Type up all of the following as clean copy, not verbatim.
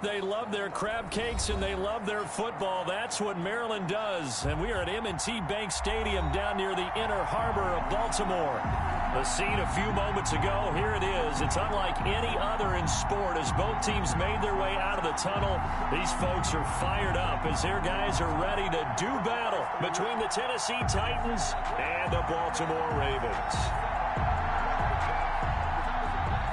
They love their crab cakes and they love their football. That's what Maryland does. And we are at M&T Bank Stadium down near the Inner Harbor of Baltimore. The scene a few moments ago, here it is. It's unlike any other in sport as both teams made their way out of the tunnel. These folks are fired up as their guys are ready to do battle between the Tennessee Titans and the Baltimore Ravens.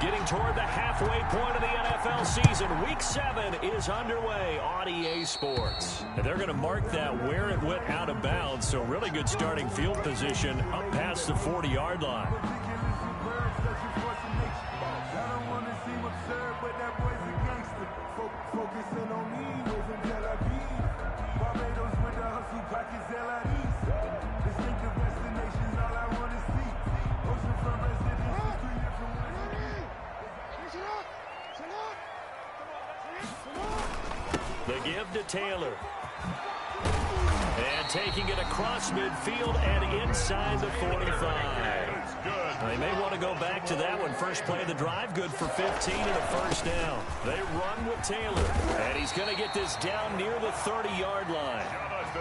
Getting toward the halfway point of the NFL season, Week 7 is underway on EA Sports. And they're going to mark that where it went out of bounds, so really good starting field position up past the 40-yard line. The give to Taylor. And taking it across midfield and inside the 45. They may want to go back to that one. First play of the drive, good for 15 and a first down. They run with Taylor. And he's going to get this down near the 30-yard line.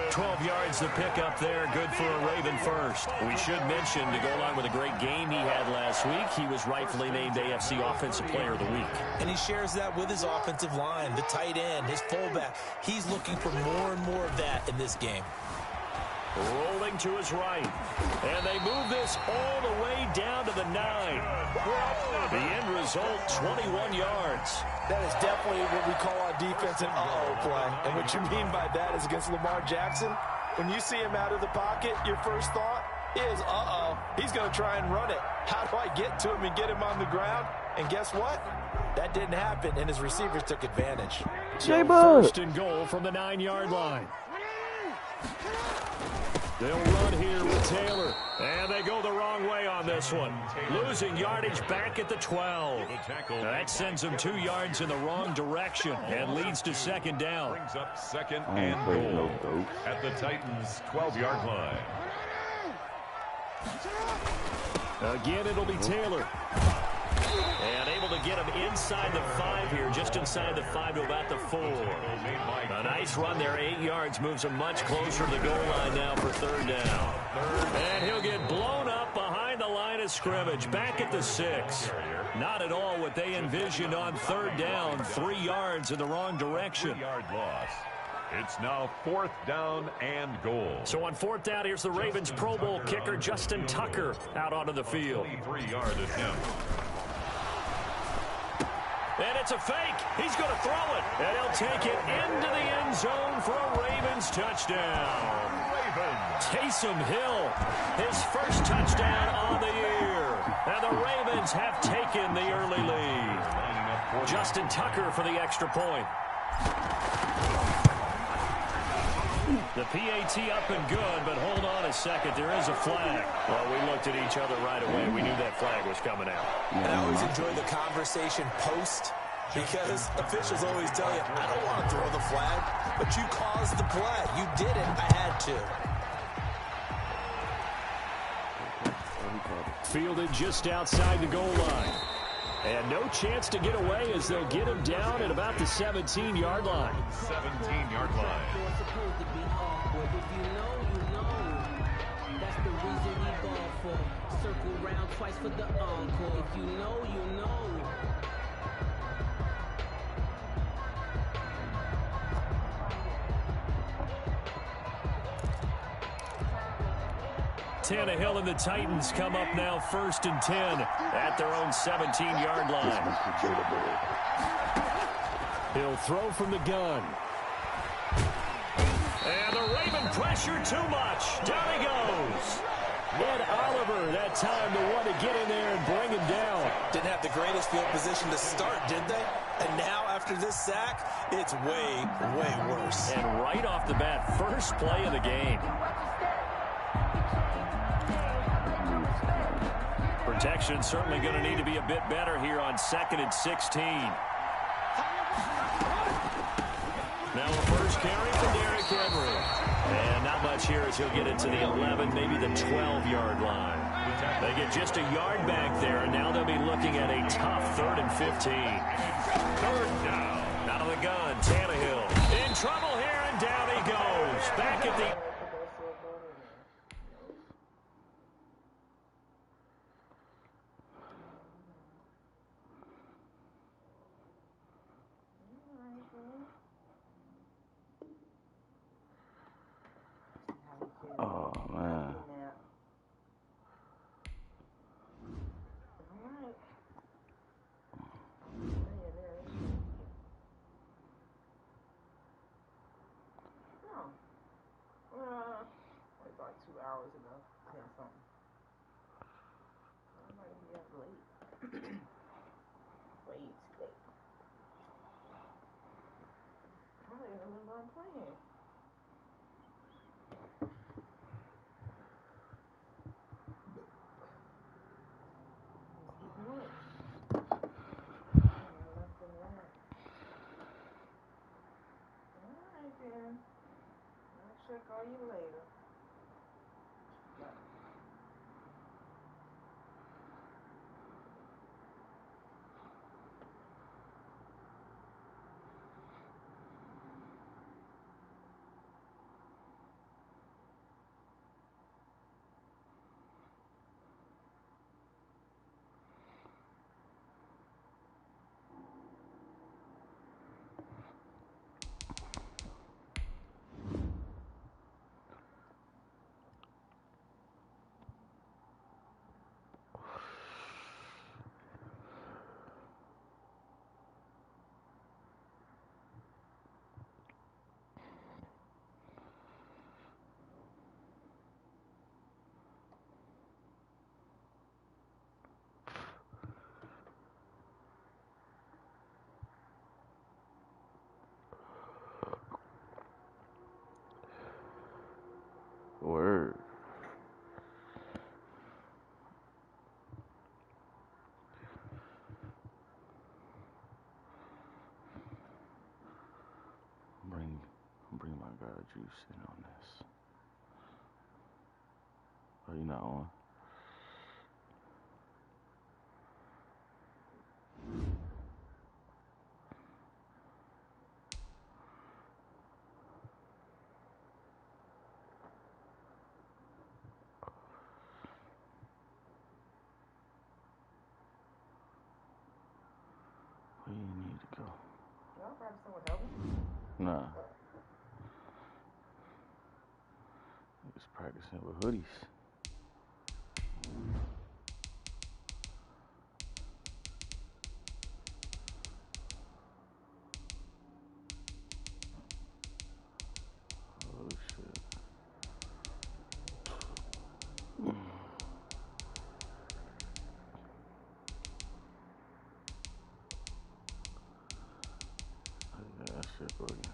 12 yards to pick up there, good for a Raven first. We should mention, to go along with a great game he had last week, he was rightfully named AFC Offensive Player of the Week. And he shares that with his offensive line, the tight end, his fullback. He's looking for more and more of that in this game. Rolling to his right. And they move this all the way down to the 9. The end result, 21 yards. That is definitely what we call on defense an uh-oh play. And what you mean by that is against Lamar Jackson, when you see him out of the pocket, your first thought is, uh-oh, he's going to try and run it. How do I get to him and get him on the ground? And guess what? That didn't happen, and his receivers took advantage. First and goal from the 9-yard line. They'll run here with Taylor. And they go the wrong way on this one. Losing yardage back at the 12. That sends them 2 yards in the wrong direction and leads to second down. Brings up second and goal at the Titans' 12-yard line. Again, it'll be Taylor. And able to get him inside the 5 here, just inside the 5 to about the 4. A nice run there, 8 yards, moves him much closer to the goal line now for third down. And he'll get blown up behind the line of scrimmage, back at the 6. Not at all what they envisioned on third down, 3 yards in the wrong direction. 3-yard loss. It's now fourth down and goal. So on fourth down, here's the Ravens Pro Bowl kicker Justin Tucker out onto the field. 23-yard attempt. And it's a fake. He's going to throw it. And he'll take it into the end zone for a Ravens touchdown. Taysom Hill, his first touchdown on the year. And the Ravens have taken the early lead. Justin Tucker for the extra point. The PAT up and good, but hold on a second. There is a flag. Well, we looked at each other right away. We knew that flag was coming out. And I always enjoy the conversation post, because officials always tell you, I don't want to throw the flag, but you caused the play. You did it. I had to. Fielded just outside the goal line. And no chance to get away as they'll get him down at about the 17-yard line. 17-yard line. That's the reason we ball for. Circle round twice for the encore. If you know, you know. Tannehill and the Titans come up now 1st and 10 at their own 17-yard line. He'll throw from the gun. And the Raven pressure too much. Down he goes. Ed Oliver that time to want to get in there and bring him down. Didn't have the greatest field position to start, did they? And now after this sack, it's way, way worse. And right off the bat, first play of the game. Protection certainly going to need to be a bit better here on 2nd and 16. Now a first carry for Derrick Henry. And not much here as he'll get it to the 11, maybe the 12-yard line. They get just a yard back there, and now they'll be looking at a tough 3rd and 15. Third down. Now Out of the gun, Tannehill. In trouble here, and down he goes. Back at the... Oh, man. Like 2 hours ago. Yeah, something. I might be up late. Wait. I don't even remember I'm playing. Alright then. I'll check on you later. Word. Bring my guy Juice in on this. Oh, you not on? Where you need to go? Y'all probably someone helping? Nah. Niggas practicing with hoodies. Oh shit. Yeah, that shit boogie.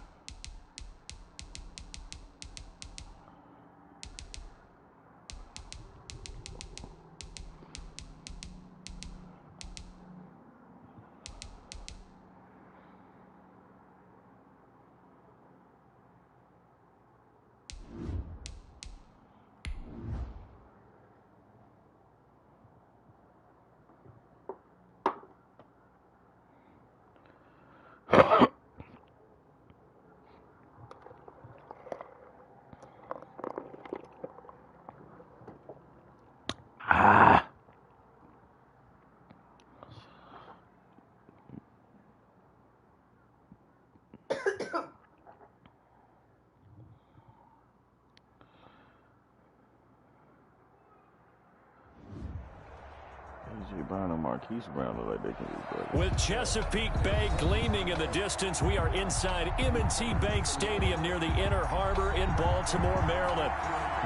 Ah. AJ Brown and Marquise Brown look like they can be better. With Chesapeake Bay gleaming in the distance, we are inside M&T Bank Stadium near the Inner Harbor in Baltimore, Maryland.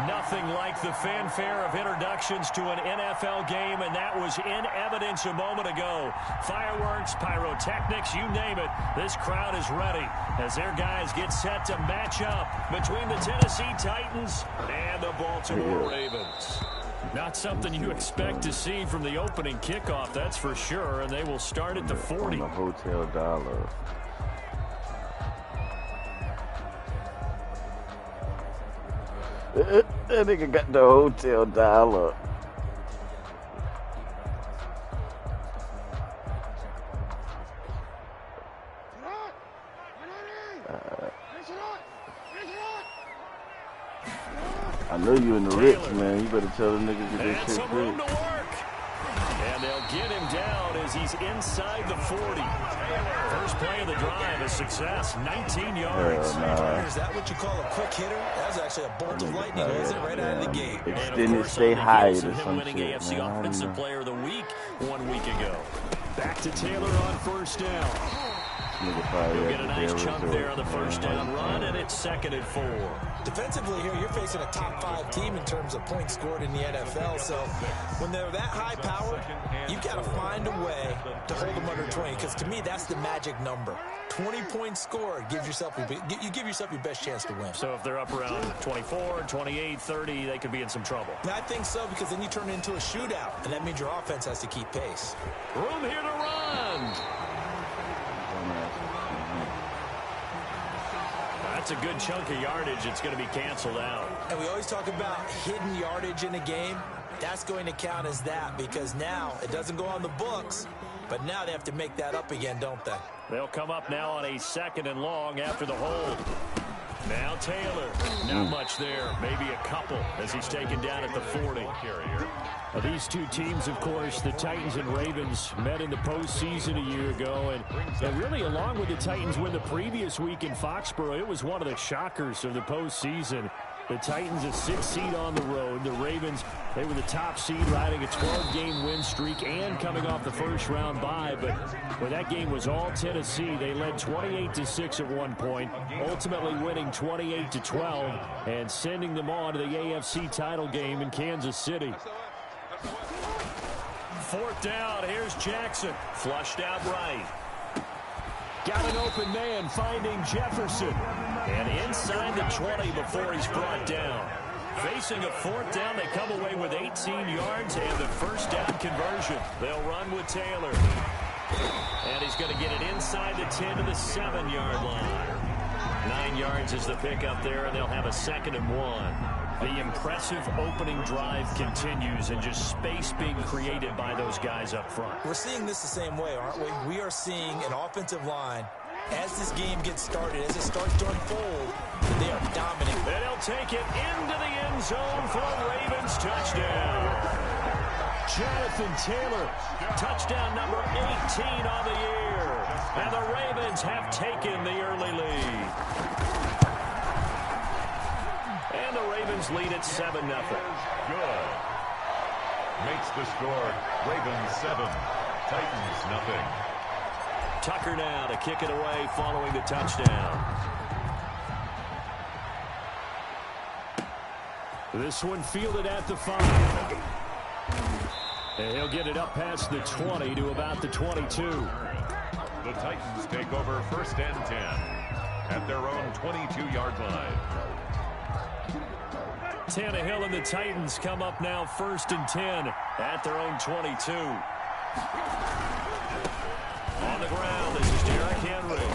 Nothing like the fanfare of introductions to an NFL game, and that was in evidence a moment ago. Fireworks, pyrotechnics, you name it. This crowd is ready as their guys get set to match up between the Tennessee Titans and the Baltimore Ravens. Not something you expect to see from the opening kickoff, that's for sure, and they will start at the 40. On the hotel dollar. That nigga got the hotel dollar. I know you in the Ritz, man. You better tell the niggas get that shit some room to work. And they'll get him down as he's inside the 40. First play of the drive, a success, 19 yards. Is that what you call a quick hitter? That was actually a bolt of lightning, wasn't it? Right out of the gate. Extended, stay high or some him winning shit, AFC man. Offensive Player of the Week 1 week ago. Back to Taylor on first down. He'll get a nice chunk there on the first down run, and it's 2nd and 4. Defensively here, you're facing a top 5 team in terms of points scored in the NFL. So when they're that high powered, you've got to find a way to hold them under 20. Because to me, that's the magic number. 20 points scored gives yourself you give yourself your best chance to win. So if they're up around 24, 28, 30, they could be in some trouble. I think so, because then you turn it into a shootout, and that means your offense has to keep pace. Room here to run. That's a good chunk of yardage. It's going to be canceled out. And we always talk about hidden yardage in a game. That's going to count as that, because now it doesn't go on the books, but now they have to make that up again, don't they? They'll come up now on a 2nd and long after the hold. Now Taylor. Not much there. Maybe a couple as he's taken down at the 40. These two teams, of course, the Titans and Ravens, met in the postseason a year ago. And really, along with the Titans win the previous week in Foxborough, it was one of the shockers of the postseason. The Titans, a 6th seed on the road. The Ravens, they were the top seed, riding a 12-game win streak and coming off the first-round bye. But when that game was all Tennessee, they led 28-6 at one point, ultimately winning 28-12 and sending them on to the AFC title game in Kansas City. 4th down. Here's Jackson. Flushed out right. Got an open man, finding Jefferson. And inside the 20 before he's brought down. Facing a 4th down, they come away with 18 yards and the first down conversion. They'll run with Taylor. And he's going to get it inside the 10 to the 7-yard line. 9 yards is the pickup there, and they'll have a 2nd and 1. The impressive opening drive continues, and just space being created by those guys up front. We're seeing this the same way, aren't we? We are seeing an offensive line, as this game gets started, as it starts to unfold, they are dominant. And he'll take it into the end zone for a Ravens touchdown. Jonathan Taylor, touchdown number 18 on the year. And the Ravens have taken the early lead. And the Ravens lead at 7-0. Good. Makes the score. Ravens 7, Titans nothing. Tucker now to kick it away following the touchdown. This one fielded at the 5. And he'll get it up past the 20 to about the 22. The Titans take over 1st and 10 at their own 22-yard line. Tannehill and the Titans come up now 1st and 10 at their own 22. On the ground, this is Derrick Henry.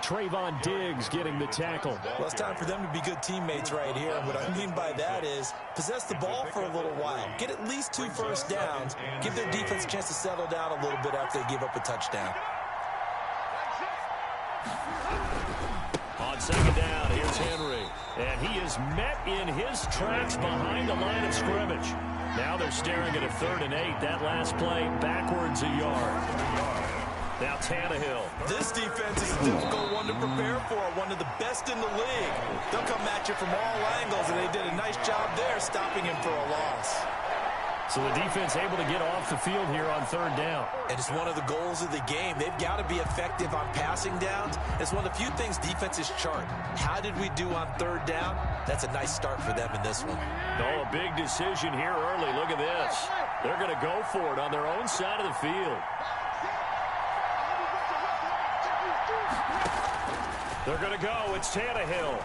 Trayvon Diggs getting the tackle. Well, it's time for them to be good teammates right here. And what I mean by that is possess the ball for a little while. Get at least 2 first downs. Give their defense a chance to settle down a little bit after they give up a touchdown. On 2nd down, here's Henry. And he is met in his tracks behind the line of scrimmage. Now they're staring at a 3rd and 8. That last play backwards a yard. Now Tannehill. This defense is a difficult one to prepare for, one of the best in the league. They'll come at you from all angles, and they did a nice job there stopping him for a loss. So the defense able to get off the field here on 3rd down. And it's one of the goals of the game. They've got to be effective on passing downs. It's one of the few things defenses chart. How did we do on 3rd down? That's a nice start for them in this one. Oh, a big decision here early. Look at this. They're going to go for it on their own side of the field. They're going to go. It's Tannehill.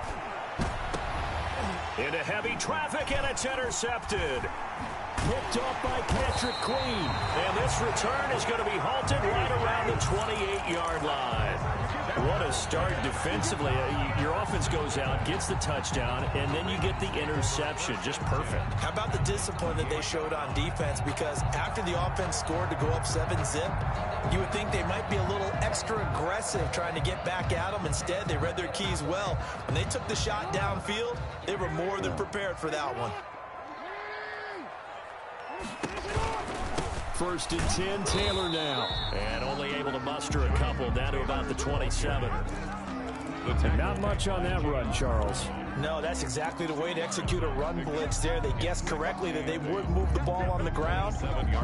Into heavy traffic, and it's intercepted. Picked off by Patrick Queen. And this return is going to be halted right around the 28-yard line. What a start defensively. Your offense goes out, gets the touchdown, and then you get the interception. Just perfect. How about the discipline that they showed on defense? Because after the offense scored to go up 7-zip, you would think they might be a little extra aggressive trying to get back at them. Instead, they read their keys well. When they took the shot downfield, they were more than prepared for that one. 1st and 10, Taylor now. And only able to muster a couple down to about the 27. Not much on that run, Charles. No, that's exactly the way to execute a run blitz there. They guessed correctly that they would move the ball on the ground,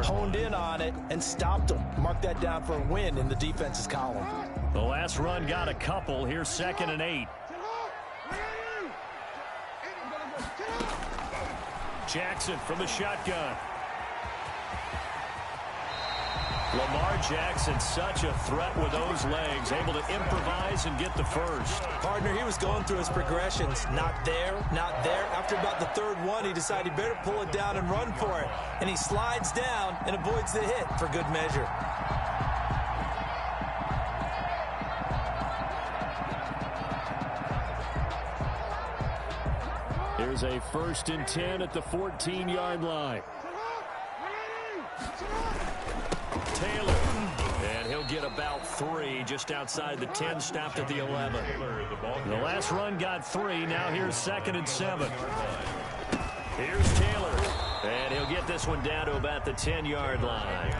honed in on it, and stopped them. Mark that down for a win in the defense's column. The last run got a couple. Here's 2nd and 8. Jackson from the shotgun. Lamar Jackson, such a threat with those legs, able to improvise and get the first. Partner, he was going through his progressions. Not there, not there. After about the 3rd one, he decided he better pull it down and run for it. And he slides down and avoids the hit for good measure. Here's a 1st and 10 at the 14-yard line. Taylor, and he'll get about 3 just outside the 10, stopped at the 11. The last run got 3. Now here's 2nd and 7. Here's Taylor, and he'll get this one down to about the 10-yard line.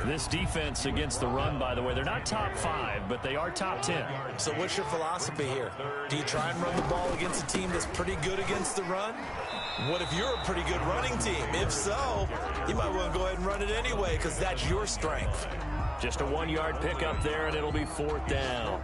This defense against the run, by the way, they're not top 5, but they are top 10. So what's your philosophy here? Do you try and run the ball against a team that's pretty good against the run? What if you're a pretty good running team? If so, you might want to go ahead and run it anyway because that's your strength. Just a 1-yard pickup there, and it'll be 4th down.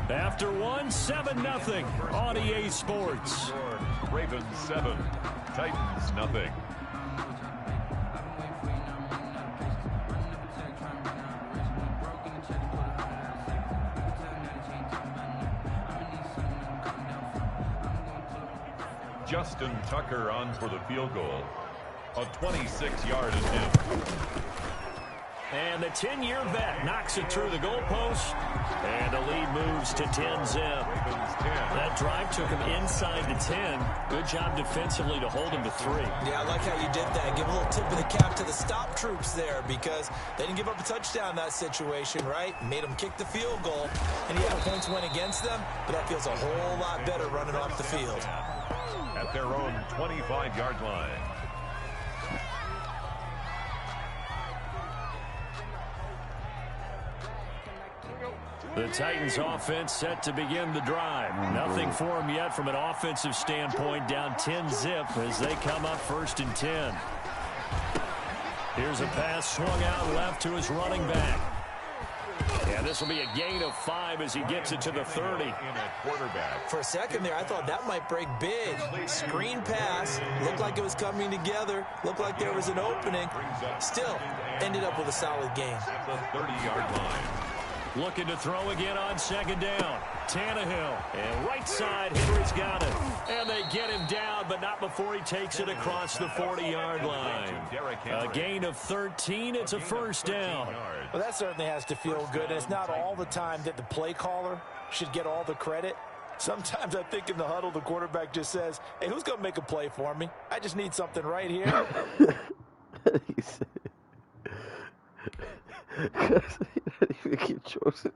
After 1, 7-0 on EA Sports. Ravens 7, Titans nothing. Justin Tucker on for the field goal. A 26-yard attempt. And the 10-year vet knocks it through the goalpost. And the lead moves to 10-zip. That drive took him inside the 10. Good job defensively to hold him to 3. Yeah, I like how you did that. Give a little tip of the cap to the stop troops there because they didn't give up a touchdown in that situation, right? Made them kick the field goal. And yeah, points went against them, but that feels a whole lot better running off the field. At their own 25-yard line. The Titans offense set to begin the drive. Nothing for them yet from an offensive standpoint, down 10-zip as they come up 1st and 10. Here's a pass swung out left to his running back. And this will be a gain of 5 as he gets it to the 30. For a second there, I thought that might break big. Screen pass, looked like it was coming together, looked like there was an opening. Still, ended up with a solid gain. At the 30-yard line. Looking to throw again on 2nd down. Tannehill, and right side, Henry's got it. And they get him down, but not before he takes it across the 40-yard line. A gain of 13, it's a 1st down. Well, that certainly has to feel good. And it's not all the time that the play caller should get all the credit. Sometimes I think in the huddle, the quarterback just says, hey, who's going to make a play for me? I just need something right here. He said, because he didn't even get chosen.